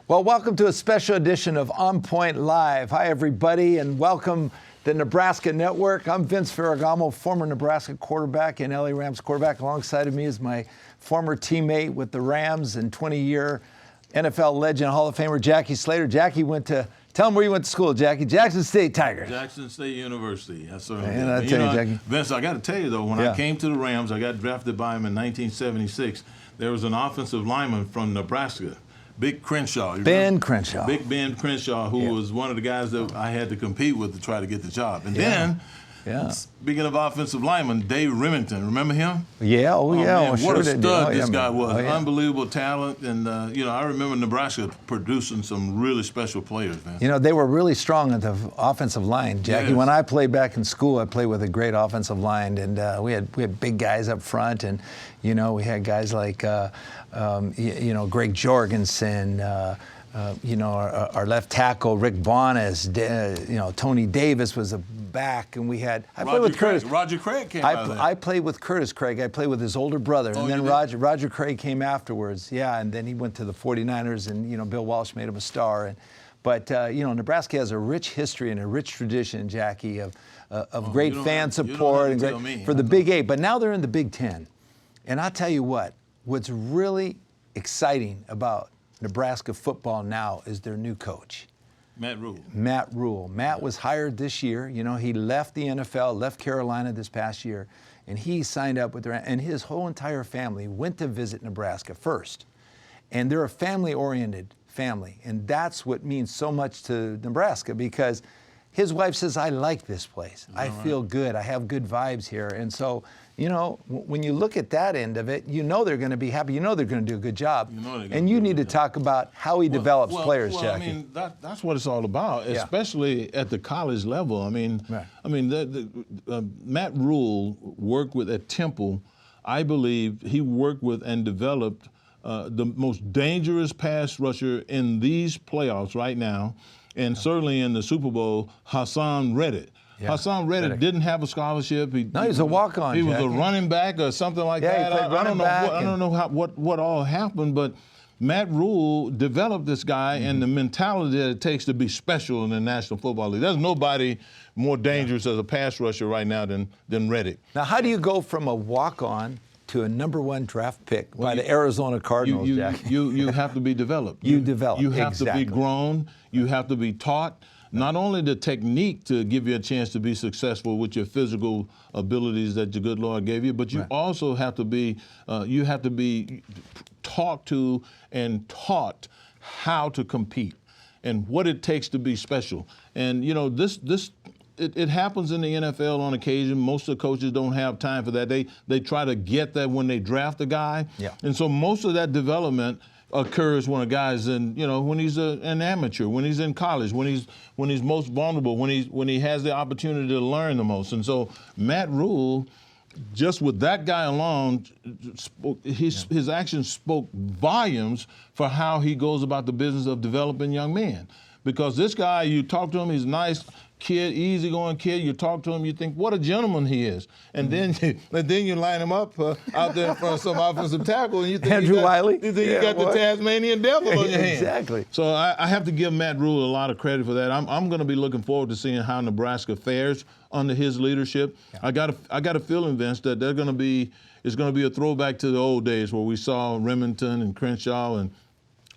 Well, welcome to a special edition of On Point Live. Hi, everybody, and welcome to Nebraska Network. I'm Vince Ferragamo, former Nebraska quarterback and LA Rams quarterback. Alongside of me is my former teammate with the Rams and 20-year NFL legend, Hall of Famer Jackie Slater. Jackie tell them where you went to school, Jackie. Jackson State Tigers. Jackson State University. Yes, sir. And I tell you, Jackie. Vince, I got to tell you, though, when I came to the Rams, I got drafted by him in 1976. There was an offensive lineman from Nebraska, Big Crenshaw. Ben Crenshaw. Big Ben Crenshaw, who was one of the guys that I had to compete with to try to get the job. And then, speaking of offensive linemen, Dave Remington, remember him? Yeah, Man, what sure a stud this guy was. Unbelievable. Unbelievable talent. And, I remember Nebraska producing some really special players, man. You know, they were really strong at the offensive line, Jackie. Yes. When I played back in school, I played with a great offensive line, and we had big guys up front, and, we had guys like, Greg Jorgensen, our left tackle, Rick Bonas, Tony Davis was a back, and we had I played with Curtis. Roger Craig came out of there. I played with Curtis Craig. I played with his older brother, and then Roger Craig came afterwards. Yeah, and then he went to the 49ers, and Bill Walsh made him a star. But Nebraska has a rich history and a rich tradition, Jackie, of great fan support and great for the Big 8. But now they're in the Big 10, and I'll tell you what's really exciting about Nebraska football now is their new coach. Matt Rhule. Matt was hired this year. He left the NFL, left Carolina this past year, and he signed up with and his whole entire family went to visit Nebraska first. And they're a family-oriented family, and that's what means so much to Nebraska, because his wife says, I like this place. I feel good. I have good vibes here. And so, when you look at that end of it, they're going to be happy. They're going to do a good job. And you need to talk about how he develops players, Jackie. I mean, that's what it's all about, especially at the college level. Matt Rhule worked at Temple. I believe he worked with and developed the most dangerous pass rusher in these playoffs right now, and certainly in the Super Bowl, Haason Reddick. Yeah. Haason Reddick didn't have a scholarship. He's a walk-on. He was a running back or something like that. I don't know what all happened, but Matt Rhule developed this guy and the mentality that it takes to be special in the National Football League. There's nobody more dangerous as a pass rusher right now than Reddick. Now, how do you go from a walk-on to a #1 draft pick by the Arizona Cardinals, Jack? You have to be developed. You have to be grown. You have to be taught. Not only the technique to give you a chance to be successful with your physical abilities that the good Lord gave you, but you also have to be talked to and taught how to compete and what it takes to be special. And it happens in the NFL on occasion. Most of the coaches don't have time for that. They try to get that when they draft a guy. Yeah. And so most of that development occurs when a guy's when he's an amateur, when he's in college, when he's most vulnerable, when he has the opportunity to learn the most. And so Matt Rhule, just with that guy alone, his actions spoke volumes for how he goes about the business of developing young men. Because this guy, you talk to him, he's nice kid, easygoing kid. You talk to him, you think, what a gentleman he is. And then you line him up out there in front of some offensive tackle, and you think Andrew Wiley. You think you got the Tasmanian devil on your hand. Exactly. So I have to give Matt Rhule a lot of credit for that. I'm going to be looking forward to seeing how Nebraska fares under his leadership. Yeah. I got a feeling, Vince, that it's going to be a throwback to the old days where we saw Remington and Crenshaw and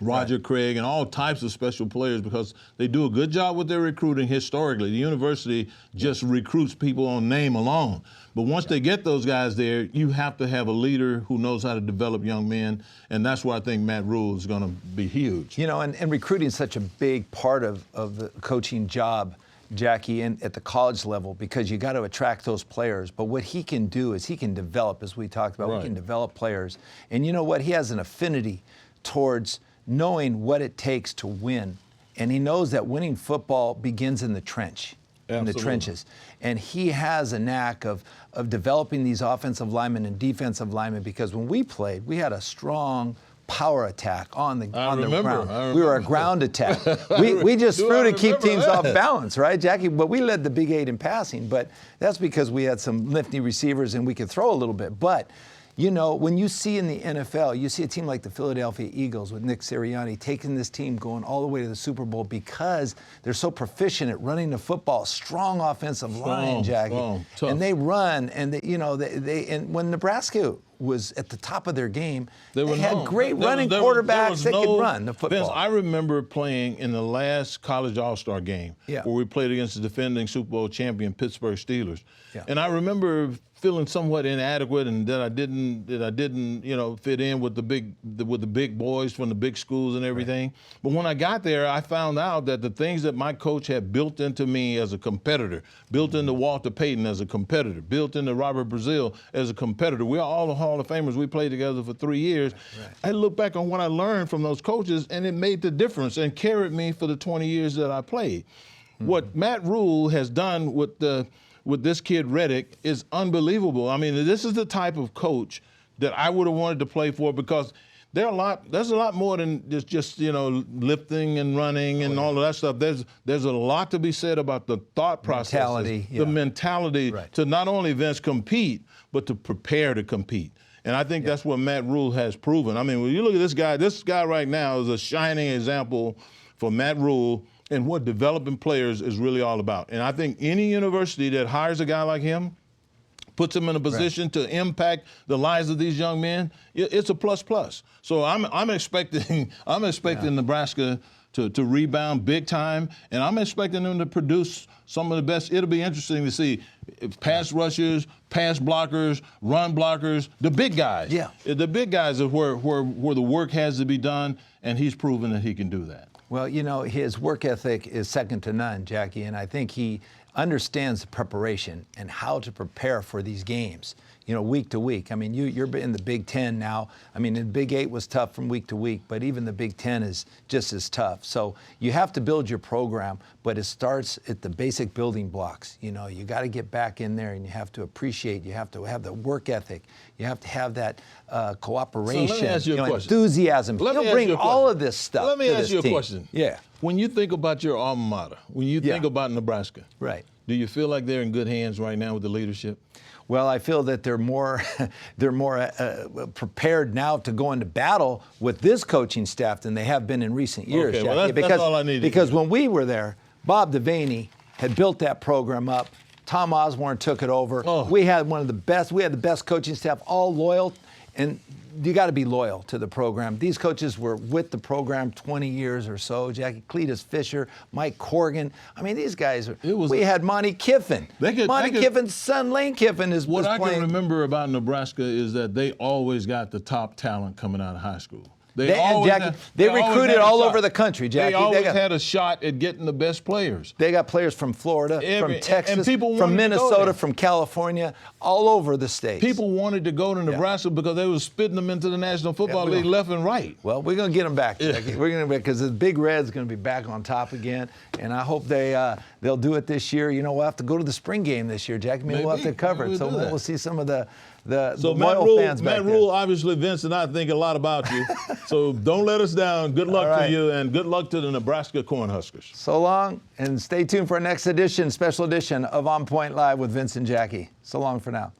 Roger Craig and all types of special players, because they do a good job with their recruiting historically. The university just recruits people on name alone. But once they get those guys there, you have to have a leader who knows how to develop young men, and that's where I think Matt Rhule is going to be huge. And recruiting is such a big part of the coaching job, Jackie, at the college level, because you got to attract those players. But what he can do is he can develop, as we talked about, he can develop players. And you know what? He has an affinity towards knowing what it takes to win. And he knows that winning football begins in the trench, in the trenches. And he has a knack of developing these offensive linemen and defensive linemen, because when we played, we had a strong power attack on the ground. We were a ground attack. We just threw to keep teams off balance, right, Jackie? But we led the Big 8 in passing. But that's because we had some nifty receivers and we could throw a little bit. But You know, when you see in the NFL, you see a team like the Philadelphia Eagles with Nick Sirianni taking this team going all the way to the Super Bowl because they're so proficient at running the football, strong offensive line, Jackie, tough. and they run, and and when Nebraska was at the top of their game, they had great running quarterbacks that could run the football. Vince, I remember playing in the last college All-Star game where we played against the defending Super Bowl champion Pittsburgh Steelers. And I remember feeling somewhat inadequate and that I didn't, you know, fit in with the big boys from the big schools and everything. But when I got there, I found out that the things that my coach had built into me as a competitor, built into Walter Payton as a competitor, built into Robert Brazile as a competitor. We're all the Hall of Famers. We played together for 3 years. I look back on what I learned from those coaches, and it made the difference and carried me for the 20 years that I played. What Matt Rhule has done with this kid Reddick is unbelievable. I mean, this is the type of coach that I would have wanted to play for because there's a lot more than just you know, lifting and running and all of that stuff. There's a lot to be said about the thought process, the mentality to not only Vince compete, but to prepare to compete. And I think that's what Matt Rhule has proven. I mean, when you look at this guy right now is a shining example for Matt Rhule and what developing players is really all about. And I think any university that hires a guy like him, puts him in a position to impact the lives of these young men, it's a plus. So I'm expecting Nebraska to rebound big time, and I'm expecting them to produce some of the best. It'll be interesting to see pass rushers, pass blockers, run blockers, the big guys. The big guys are where the work has to be done, and he's proven that he can do that. Well, you know, his work ethic is second to none, Jackie, and I think he understands the preparation and how to prepare for these games, you know, week to week. I mean, you're in the Big Ten now. I mean, the Big 8 was tough from week to week, but even the Big Ten is just as tough. So you have to build your program, but it starts at the basic building blocks. You know, you got to get back in there and you have to appreciate, you have to have the work ethic, you have to have that cooperation, so let me ask you a question. Enthusiasm. He'll bring all of this stuff. Let me ask you a question. Yeah. When you think about your alma mater, when you think about Nebraska, do you feel like they're in good hands right now with the leadership? Well, I feel that they're more prepared now to go into battle with this coaching staff than they have been in recent years. Okay, well, that's all I need. Because when we were there, Bob Devaney had built that program up. Tom Osborne took it over. We had one of the best. We had the best coaching staff, all loyal, and you got to be loyal to the program. These coaches were with the program 20 years or so. Jackie Cletus Fisher, Mike Corrigan. I mean, these guys. We had Monty Kiffin. Kiffin's son, Lane Kiffin, is what I playing. Can remember about Nebraska is that they always got the top talent coming out of high school. They recruited all over the country, Jackie. They always had a shot at getting the best players. They got players from Florida, from Texas, from Minnesota, from California, all over the states. People wanted to go to Nebraska because they were spitting them into the National Football League left and right. Well, we're going to get them back, Jackie. We're going to, because the Big Red's going to be back on top again, and I hope they'll do it this year. You know, we'll have to go to the spring game this year, Jackie. Maybe we'll have to cover it, so we'll see some of the loyal fans back there. Matt Rhule, obviously, Vince and I think a lot about you. So don't let us down. Good luck to you, and good luck to the Nebraska Cornhuskers. So long, and stay tuned for our next edition, special edition of On Point Live with Vince and Jackie. So long for now.